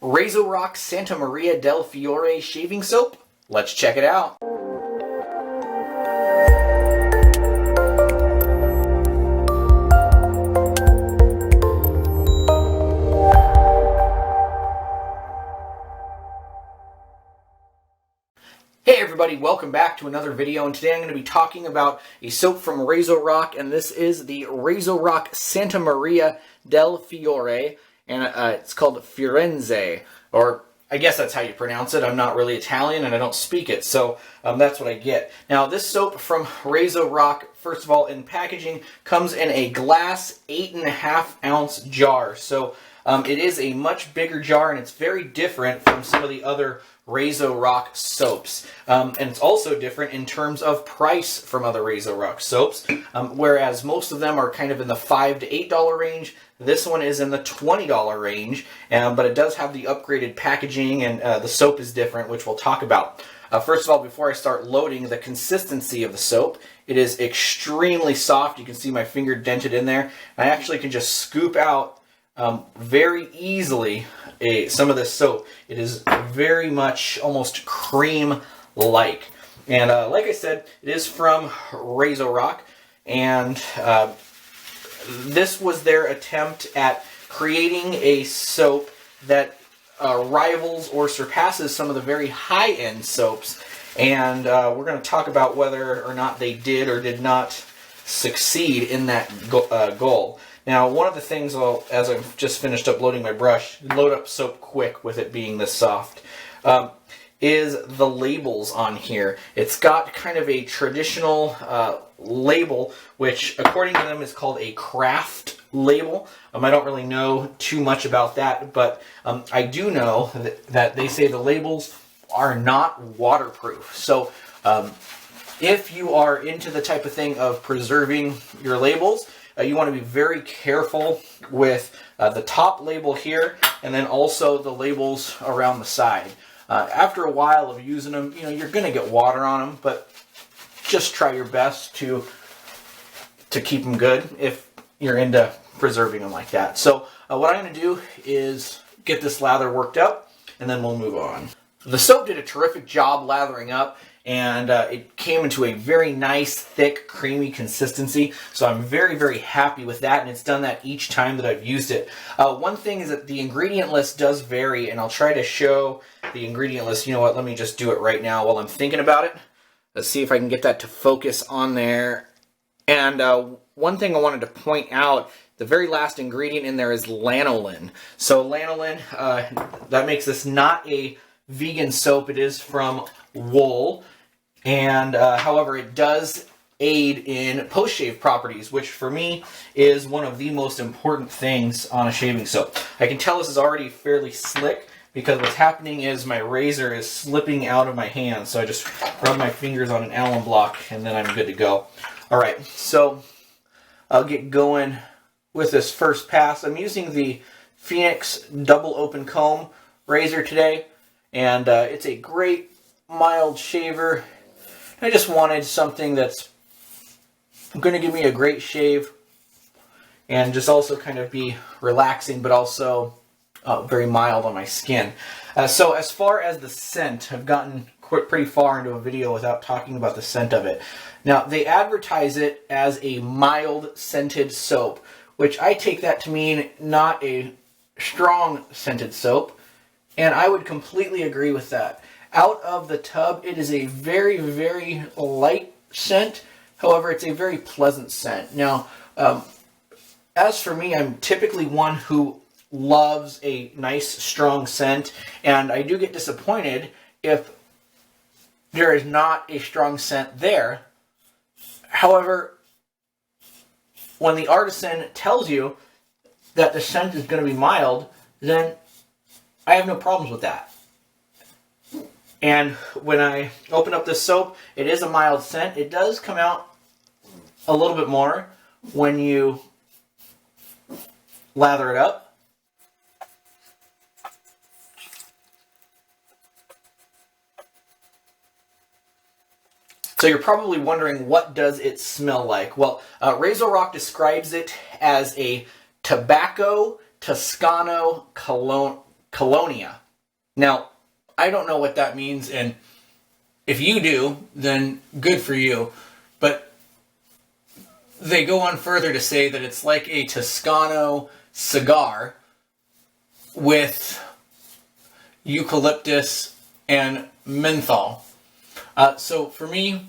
Razorock Santa Maria del Fiore shaving soap? Let's check it out. Hey everybody, welcome back to another video, and today I'm going to be talking about a soap from Razorock, and this is the Razorock Santa Maria del Fiore, and it's called Firenze, or I guess that's how you pronounce it. I'm not really Italian and I don't speak it, so that's what I get. Now this soap from Razorock, first of all, in packaging, comes in a glass 8.5 ounce jar, so it is a much bigger jar, and it's very different from some of the other Razorock soaps. And it's also different in terms of price from other Razorock soaps. Whereas most of them are kind of in the $5 to $8 range, this one is in the $20 range, but it does have the upgraded packaging, and the soap is different, which we'll talk about. First of all, before I start loading, the consistency of the soap, it is extremely soft. You can see my finger dented in there. I actually can just scoop out very easily some of this soap. It is very much almost cream-like. And like I said, it is from Razorock, and this was their attempt at creating a soap that rivals or surpasses some of the very high-end soaps. And we're going to talk about whether or not they did or did not succeed in that goal. Now, one of the things, as I've just finished uploading my brush, load up soap quick with it being this soft, is the labels on here. It's got kind of a traditional label, which according to them is called a craft label. I don't really know too much about that, but I do know that they say the labels are not waterproof. So if you are into the type of thing of preserving your labels, you want to be very careful with the top label here, and then also the labels around the side. After a while of using them, you're going to get water on them, but just try your best to keep them good if you're into preserving them like that. So what I'm going to do is get this lather worked up, and then we'll move on. The soap did a terrific job lathering up, and it came into a very nice, thick, creamy consistency. So I'm very, very happy with that, and it's done that each time that I've used it. One thing is that the ingredient list does vary, and I'll try to show the ingredient list. You know what, let me just do it right now while I'm thinking about it. Let's see if I can get that to focus on there. And one thing I wanted to point out, the very last ingredient in there is lanolin. So lanolin, that makes this not a vegan soap. It is from wool. And however, it does aid in post-shave properties, which for me is one of the most important things on a shaving soap. I can tell this is already fairly slick because what's happening is my razor is slipping out of my hand. So I just rub my fingers on an Allen block and then I'm good to go. All right, so I'll get going with this first pass. I'm using the Phoenix double open comb razor today, and it's a great mild shaver. I just wanted something that's going to give me a great shave and just also kind of be relaxing, but also very mild on my skin. So as far as the scent, I've gotten pretty far into a video without talking about the scent of it. Now, they advertise it as a mild scented soap, which I take that to mean not a strong scented soap, and I would completely agree with that. Out of the tub, it is a very, very light scent. However, it's a very pleasant scent. Now, as for me, I'm typically one who loves a nice, strong scent, and I do get disappointed if there is not a strong scent there. However, when the artisan tells you that the scent is going to be mild, then I have no problems with that. And when I open up this soap, it is a mild scent. It does come out a little bit more when you lather it up. So you're probably wondering, what does it smell like? Well, Razorock describes it as a tobacco Toscano colonia. Now, I don't know what that means, and if you do, then good for you. But they go on further to say that it's like a Toscano cigar with eucalyptus and menthol. So for me,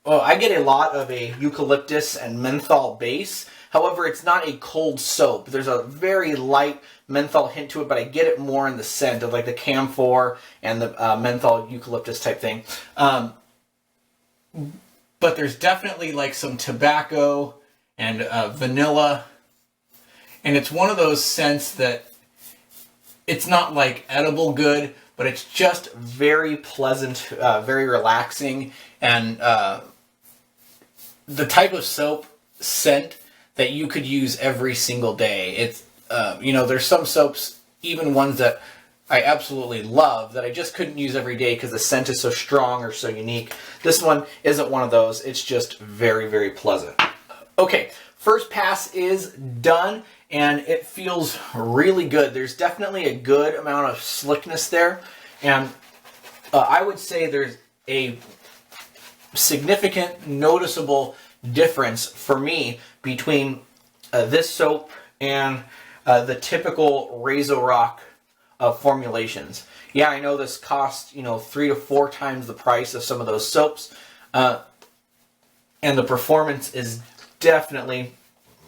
I get a lot of a eucalyptus and menthol base. However, it's not a cold soap. There's a very light menthol hint to it, but I get it more in the scent of like the camphor and the menthol eucalyptus type thing. But there's definitely like some tobacco and vanilla. And it's one of those scents that it's not like edible good, but it's just very pleasant, very relaxing, and the type of soap scent that you could use every single day. It's, there's some soaps, even ones that I absolutely love, that I just couldn't use every day because the scent is so strong or so unique. This one isn't one of those. It's just very, very pleasant. Okay, first pass is done, and it feels really good. There's definitely a good amount of slickness there, and I would say there's a significant, noticeable difference for me between this soap and the typical Razorock formulations. Yeah, I know this costs 3 to 4 times the price of some of those soaps, and the performance is definitely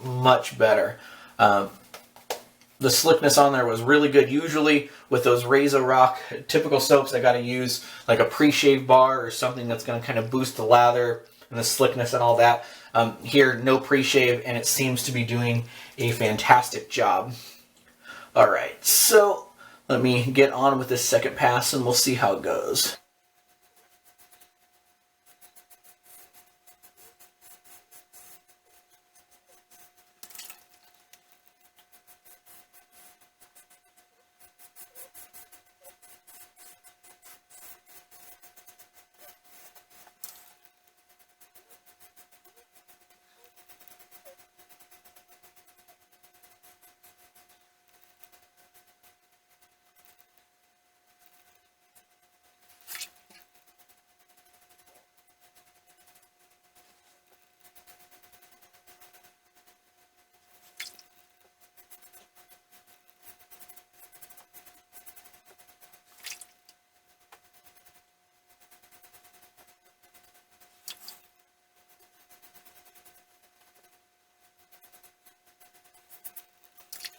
much better. The slickness on there was really good. Usually with those Razorock typical soaps, I got to use like a pre-shave bar or something that's going to kind of boost the lather and the slickness and all that. Here, no pre-shave, and it seems to be doing a fantastic job. Alright, so let me get on with this second pass and we'll see how it goes.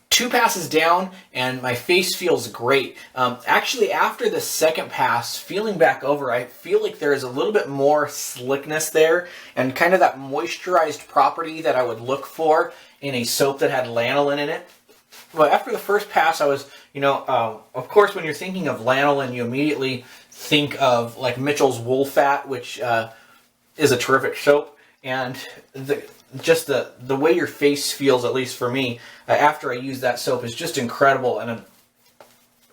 Two passes down, and my face feels great. Actually, after the second pass, feeling back over, I feel like there is a little bit more slickness there, and kind of that moisturized property that I would look for in a soap that had lanolin in it. But after the first pass, I was, of course, when you're thinking of lanolin, you immediately think of like Mitchell's Wool Fat, which is a terrific soap, and just the way your face feels, at least for me, after I use that soap is just incredible. And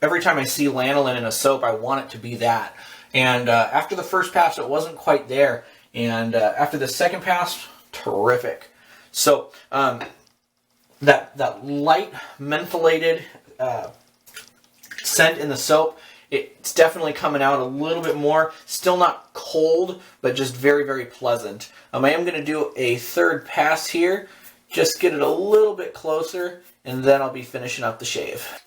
every time I see lanolin in a soap, I want it to be that. And after the first pass, it wasn't quite there. And after the second pass, terrific. So that light mentholated scent in the soap, it's definitely coming out a little bit more. Still not cold, but just very, very pleasant. I am going to do a third pass here, just get it a little bit closer, and then I'll be finishing up the shave.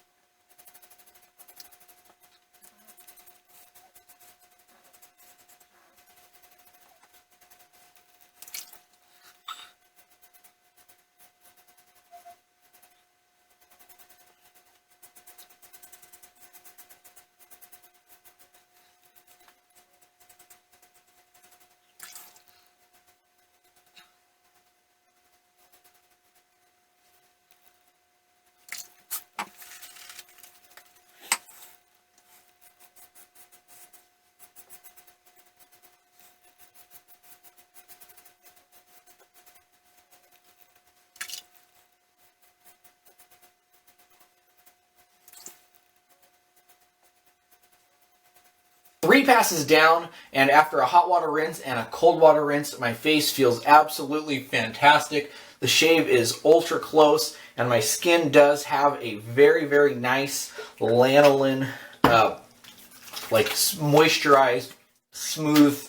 Three passes down, and after a hot water rinse and a cold water rinse, my face feels absolutely fantastic. The shave is ultra close, and my skin does have a very, very nice lanolin, like moisturized, smooth,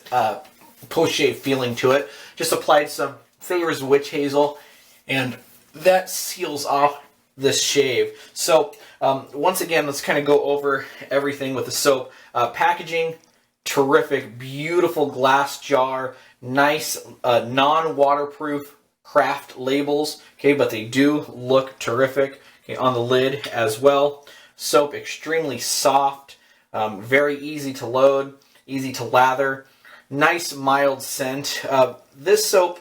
post-shave feeling to it. Just applied some Favors Witch Hazel, and that seals off this shave. So once again, let's kind of go over everything with the soap. Packaging, terrific, beautiful glass jar, nice non-waterproof craft labels, okay, but they do look terrific, okay, on the lid as well. Soap extremely soft, very easy to load, easy to lather, nice mild scent. This soap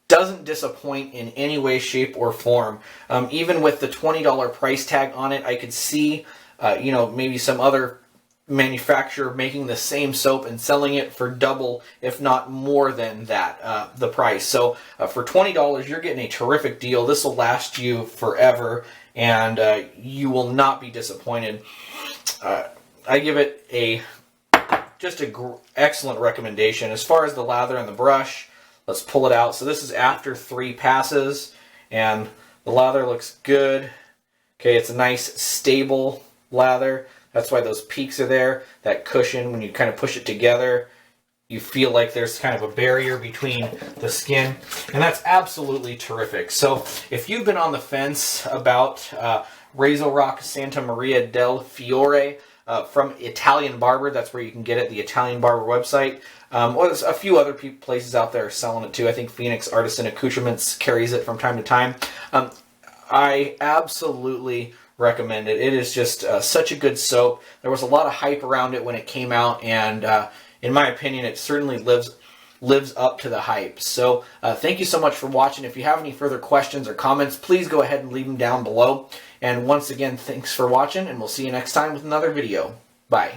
doesn't disappoint in any way, shape, or form. Even with the $20 price tag on it, I could see, you know, maybe some other manufacturer making the same soap and selling it for double, if not more than that, the price. So for $20, you're getting a terrific deal. This will last you forever, and you will not be disappointed. I give it just an excellent recommendation. As far as the lather and the brush, let's pull it out. So this is after 3 passes, and the lather looks good. Okay, it's a nice, stable lather. That's why those peaks are there. That cushion, when you kind of push it together, you feel like there's kind of a barrier between the skin, and that's absolutely terrific. So if you've been on the fence about Razorock Santa Maria del Fiore, from Italian Barber, that's where you can get it, the Italian Barber website. Well, there's a few other places out there selling it too. I think Phoenix Artisan Accoutrements carries it from time to time. I absolutely recommend it. It is just such a good soap. There was a lot of hype around it when it came out, and in my opinion, it certainly lives up to the hype. So thank you so much for watching. If you have any further questions or comments, please go ahead and leave them down below. And once again, thanks for watching, and we'll see you next time with another video. Bye.